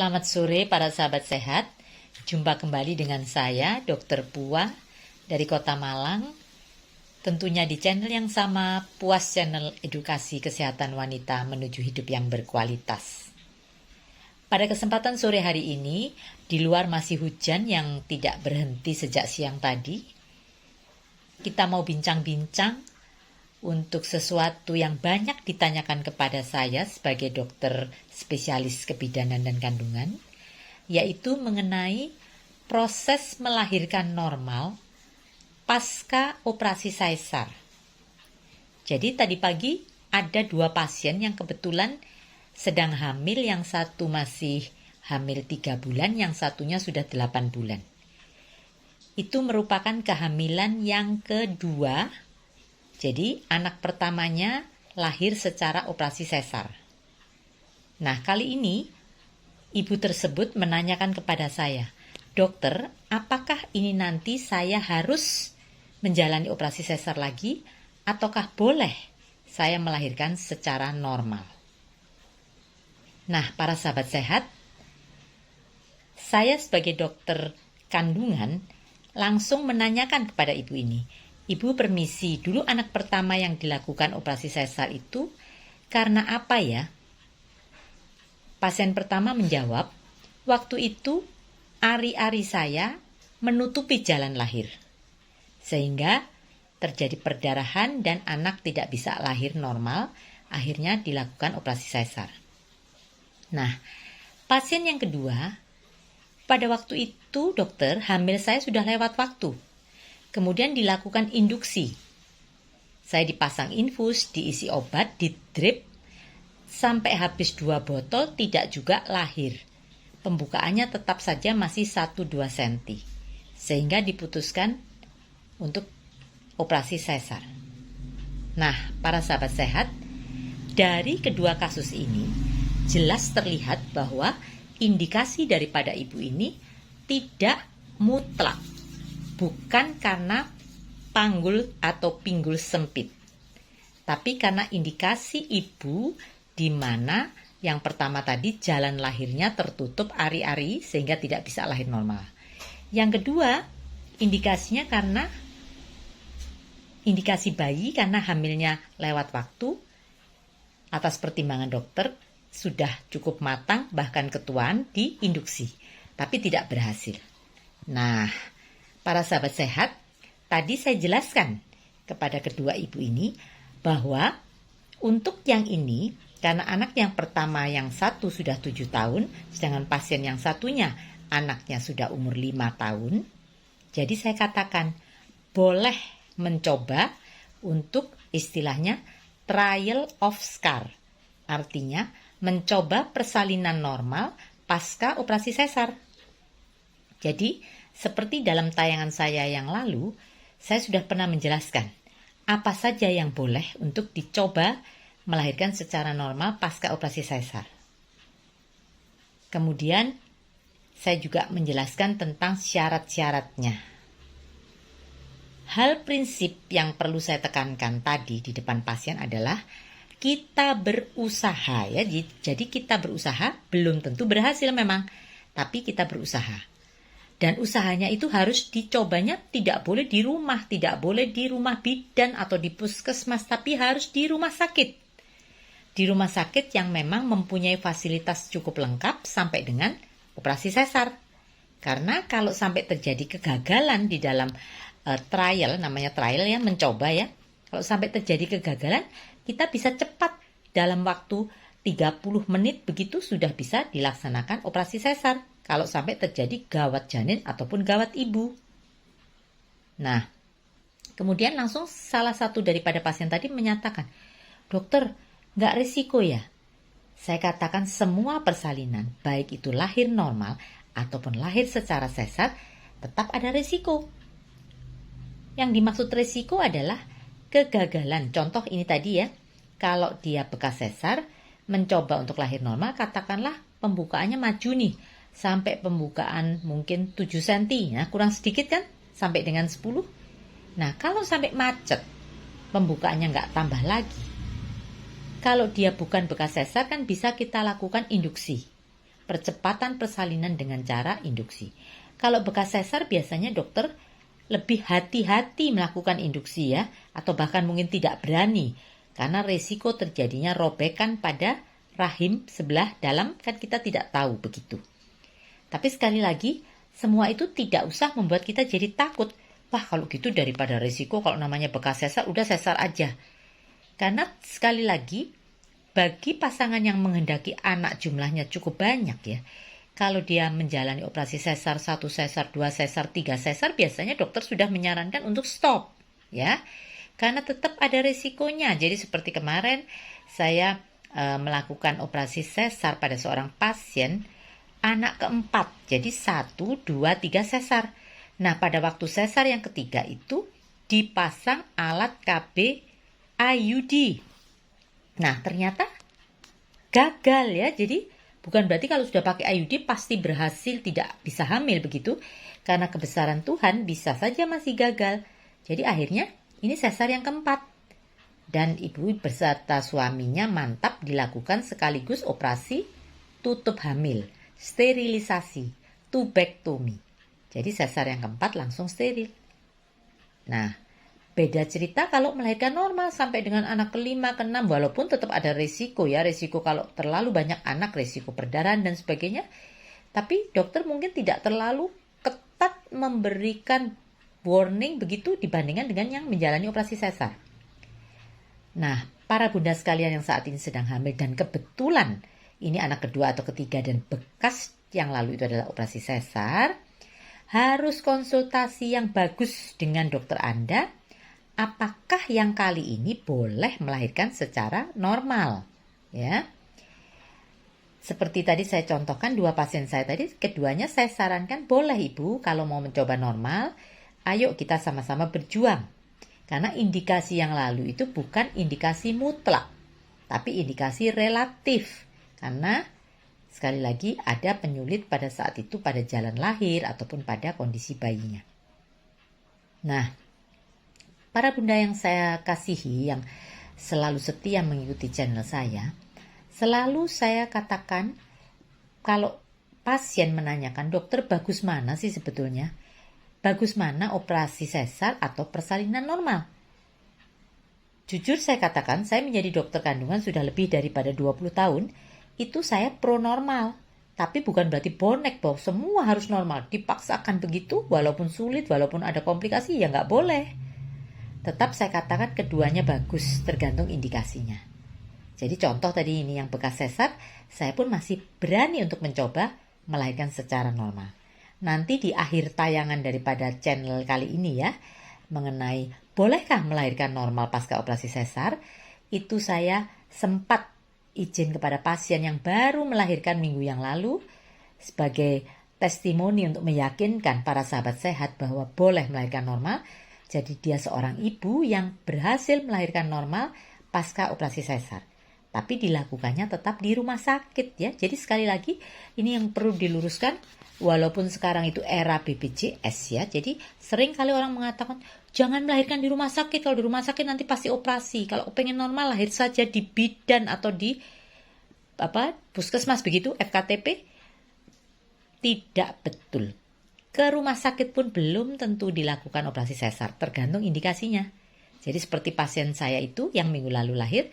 Selamat sore para sahabat sehat. Jumpa kembali dengan saya, Dr. Pua dari Kota Malang. Tentunya di channel yang sama, Puas Channel Edukasi Kesehatan Wanita Menuju Hidup yang Berkualitas. Pada kesempatan sore hari ini, di luar masih hujan yang tidak berhenti sejak siang tadi. Kita mau bincang-bincang untuk sesuatu yang banyak ditanyakan kepada saya sebagai dokter spesialis kebidanan dan kandungan, yaitu mengenai proses melahirkan normal pasca operasi sesar. Jadi tadi pagi ada 2 pasien yang kebetulan sedang hamil, yang satu masih hamil 3 bulan, yang satunya sudah 8 bulan. Itu merupakan kehamilan yang kedua. Jadi anak pertamanya lahir secara operasi sesar. Nah, kali ini ibu tersebut menanyakan kepada saya, "Dokter, apakah ini nanti saya harus menjalani operasi sesar lagi ataukah boleh saya melahirkan secara normal?" Nah, para sahabat sehat, saya sebagai dokter kandungan langsung menanyakan kepada ibu ini, "Ibu permisi, dulu anak pertama yang dilakukan operasi sesar itu karena apa ya?" Pasien pertama menjawab, "Waktu itu ari-ari saya menutupi jalan lahir, sehingga terjadi perdarahan dan anak tidak bisa lahir normal, akhirnya dilakukan operasi sesar." Nah, pasien yang kedua, "Pada waktu itu dokter, hamil saya sudah lewat waktu. Kemudian dilakukan induksi. Saya dipasang infus, diisi obat, di drip, sampai habis 2 botol tidak juga lahir. Pembukaannya tetap saja masih 1-2 cm. Sehingga diputuskan untuk operasi sesar." Nah, para sahabat sehat, dari kedua kasus ini jelas terlihat bahwa indikasi daripada ibu ini tidak mutlak. Bukan karena panggul atau pinggul sempit, tapi karena indikasi ibu di mana yang pertama tadi jalan lahirnya tertutup ari-ari sehingga tidak bisa lahir normal. Yang kedua, indikasinya karena indikasi bayi karena hamilnya lewat waktu, atas pertimbangan dokter sudah cukup matang bahkan ketuaan di induksi, tapi tidak berhasil. Nah, para sahabat sehat, tadi saya jelaskan kepada kedua ibu ini bahwa untuk yang ini, karena anak yang pertama yang satu sudah 7 tahun, sedangkan pasien yang satunya anaknya sudah umur 5 tahun, jadi saya katakan boleh mencoba untuk istilahnya trial of scar, artinya mencoba persalinan normal pasca operasi sesar. Jadi seperti dalam tayangan saya yang lalu, saya sudah pernah menjelaskan apa saja yang boleh untuk dicoba melahirkan secara normal pasca operasi sesar. Kemudian saya juga menjelaskan tentang syarat-syaratnya. Hal prinsip yang perlu saya tekankan tadi di depan pasien adalah kita berusaha ya. Jadi kita berusaha, belum tentu berhasil memang, tapi kita berusaha. Dan usahanya itu harus dicobanya tidak boleh di rumah, tidak boleh di rumah bidan atau di puskesmas, tapi harus di rumah sakit. Di rumah sakit yang memang mempunyai fasilitas cukup lengkap sampai dengan operasi sesar. Karena kalau sampai terjadi kegagalan di dalam trial, namanya trial ya, mencoba ya. Kalau sampai terjadi kegagalan, kita bisa cepat dalam waktu 30 menit begitu sudah bisa dilaksanakan operasi sesar. Kalau sampai terjadi gawat janin ataupun gawat ibu. Nah, kemudian langsung salah satu daripada pasien tadi menyatakan, "Dokter, nggak risiko ya?" Saya katakan semua persalinan, baik itu lahir normal ataupun lahir secara sesar, tetap ada risiko. Yang dimaksud risiko adalah kegagalan. Contoh ini tadi ya, kalau dia bekas sesar, mencoba untuk lahir normal, katakanlah pembukaannya maju nih, sampai pembukaan mungkin 7 cm, nah kurang sedikit kan, sampai dengan 10. Nah, kalau sampai macet, pembukaannya nggak tambah lagi. Kalau dia bukan bekas sesar kan bisa kita lakukan induksi. percepatan persalinan dengan cara induksi. Kalau bekas sesar biasanya dokter lebih hati-hati melakukan induksi ya, atau bahkan mungkin tidak berani karena resiko terjadinya robekan pada rahim sebelah dalam, kan kita tidak tahu begitu. Tapi sekali lagi, semua itu tidak usah membuat kita jadi takut. Wah, kalau gitu daripada resiko kalau namanya bekas sesar, udah sesar aja. Karena sekali lagi, bagi pasangan yang menghendaki anak jumlahnya cukup banyak ya, kalau dia menjalani operasi sesar, 1 sesar, 2 sesar, 3 sesar, biasanya dokter sudah menyarankan untuk stop ya. Karena tetap ada resikonya. Jadi seperti kemarin saya melakukan operasi sesar pada seorang pasien anak keempat. Jadi 1, 2, 3 sesar. Nah, pada waktu sesar yang ketiga itu dipasang alat KB IUD. Nah, ternyata gagal ya. Jadi bukan berarti kalau sudah pakai IUD pasti berhasil tidak bisa hamil begitu. Karena kebesaran Tuhan bisa saja masih gagal. Jadi akhirnya ini sesar yang keempat. Dan ibu beserta suaminya mantap dilakukan sekaligus operasi tutup hamil, sterilisasi, tubektomi. Jadi sesar yang keempat langsung steril. Nah, beda cerita kalau melahirkan normal sampai dengan anak kelima, keenam, walaupun tetap ada resiko ya. Resiko kalau terlalu banyak anak, resiko perdarahan dan sebagainya. Tapi dokter mungkin tidak terlalu ketat memberikan warning begitu dibandingkan dengan yang menjalani operasi sesar. Nah, para bunda sekalian yang saat ini sedang hamil dan kebetulan ini anak kedua atau ketiga dan bekas yang lalu itu adalah operasi sesar, harus konsultasi yang bagus dengan dokter Anda. Apakah yang kali ini boleh melahirkan secara normal? Ya, seperti tadi saya contohkan 2 pasien saya tadi, keduanya saya sarankan boleh ibu kalau mau mencoba normal, ayo kita sama-sama berjuang. Karena indikasi yang lalu itu bukan indikasi mutlak, tapi indikasi relatif. Karena sekali lagi ada penyulit pada saat itu pada jalan lahir ataupun pada kondisi bayinya. Nah, para bunda yang saya kasihi yang selalu setia mengikuti channel saya, selalu saya katakan kalau pasien menanyakan, dokter bagus mana sih sebetulnya? Bagus mana operasi sesar atau persalinan normal? Jujur saya katakan, saya menjadi dokter kandungan sudah lebih daripada 20 tahun, itu saya pro normal. Tapi bukan berarti bonek bahwa semua harus normal. Dipaksakan begitu, walaupun sulit, walaupun ada komplikasi, ya nggak boleh. Tetap saya katakan keduanya bagus, tergantung indikasinya. Jadi contoh tadi ini yang bekas sesar, saya pun masih berani untuk mencoba melahirkan secara normal. Nanti di akhir tayangan daripada channel kali ini ya, mengenai bolehkah melahirkan normal pasca operasi sesar, itu saya sempat izin kepada pasien yang baru melahirkan minggu yang lalu sebagai testimoni untuk meyakinkan para sahabat sehat bahwa boleh melahirkan normal. Jadi dia seorang ibu yang berhasil melahirkan normal pasca operasi sesar. Tapi dilakukannya tetap di rumah sakit ya. Jadi sekali lagi ini yang perlu diluruskan, walaupun sekarang itu era BPJS ya. Jadi sering kali orang mengatakan jangan melahirkan di rumah sakit. Kalau di rumah sakit nanti pasti operasi. Kalau pengen normal lahir saja di bidan atau di puskesmas begitu, FKTP. Tidak betul. Ke rumah sakit pun belum tentu dilakukan operasi sesar, tergantung indikasinya. Jadi seperti pasien saya itu yang minggu lalu lahir,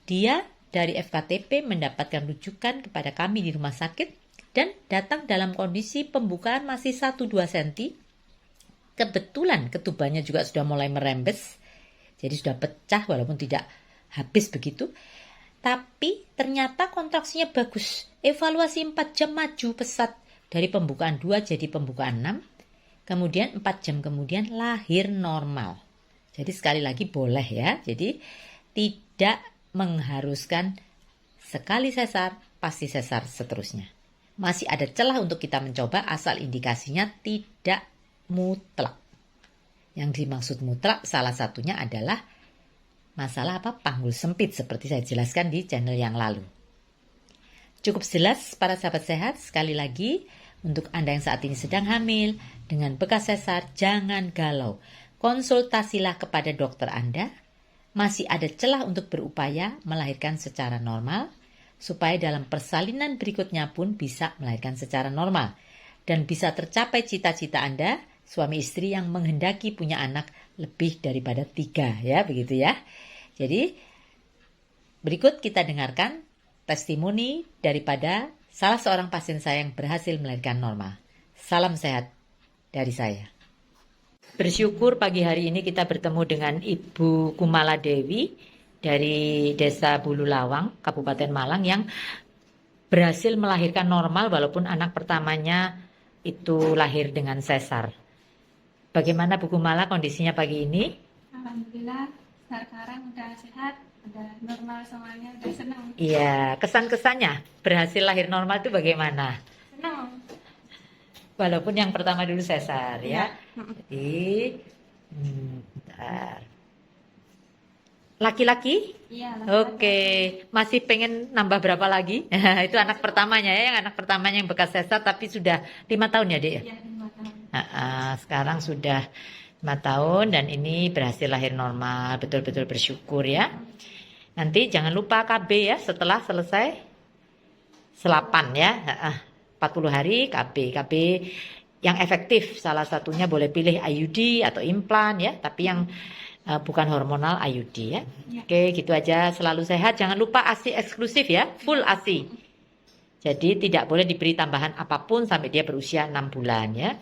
dia dari FKTP mendapatkan rujukan kepada kami di rumah sakit dan datang dalam kondisi pembukaan masih 1-2 cm. Kebetulan ketubannya juga sudah mulai merembes, jadi sudah pecah walaupun tidak habis begitu. Tapi ternyata kontraksinya bagus. Evaluasi 4 jam maju pesat. Dari pembukaan 2 jadi pembukaan 6. Kemudian 4 jam kemudian lahir normal. Jadi sekali lagi boleh ya. Jadi tidak mengharuskan sekali sesar, pasti sesar seterusnya. Masih ada celah untuk kita mencoba asal indikasinya tidak mutlak. Yang dimaksud mutlak salah satunya adalah masalah panggul sempit seperti saya jelaskan di channel yang lalu. Cukup jelas para sahabat sehat, sekali lagi untuk Anda yang saat ini sedang hamil dengan bekas sesar, jangan galau. Konsultasilah kepada dokter Anda. Masih ada celah untuk berupaya melahirkan secara normal. supaya dalam persalinan berikutnya pun bisa melahirkan secara normal dan bisa tercapai cita-cita Anda, suami istri yang menghendaki punya anak lebih daripada 3, ya, begitu ya. Jadi berikut kita dengarkan testimoni daripada salah seorang pasien saya yang berhasil melahirkan normal. Salam sehat dari saya. Bersyukur pagi hari ini kita bertemu dengan Ibu Kumala Dewi dari Desa Bululawang, Kabupaten Malang yang berhasil melahirkan normal walaupun anak pertamanya itu lahir dengan sesar. Bagaimana Bu Kumala kondisinya pagi ini? Alhamdulillah sekarang udah sehat, udah normal semuanya, udah senang. Iya, kesan-kesannya berhasil lahir normal itu bagaimana? Senang. Walaupun yang pertama dulu sesar ya. Ya. Jadi, bentar. Laki-laki? Iya. Oke, masih pengen nambah berapa lagi? Itu anak pertamanya ya, yang anak pertamanya yang bekas sesar tapi sudah 5 tahun ya, Dek? Iya, 5 tahun. Sekarang sudah 5 tahun dan ini berhasil lahir normal, betul-betul bersyukur ya. Nanti jangan lupa KB ya setelah selesai selapan ya, 40 hari KB yang efektif, salah satunya boleh pilih IUD atau implan ya, tapi yang bukan hormonal IUD ya. Ya. Oke, gitu aja, selalu sehat, jangan lupa ASI eksklusif ya, full ASI. Jadi tidak boleh diberi tambahan apapun sampai dia berusia 6 bulan ya.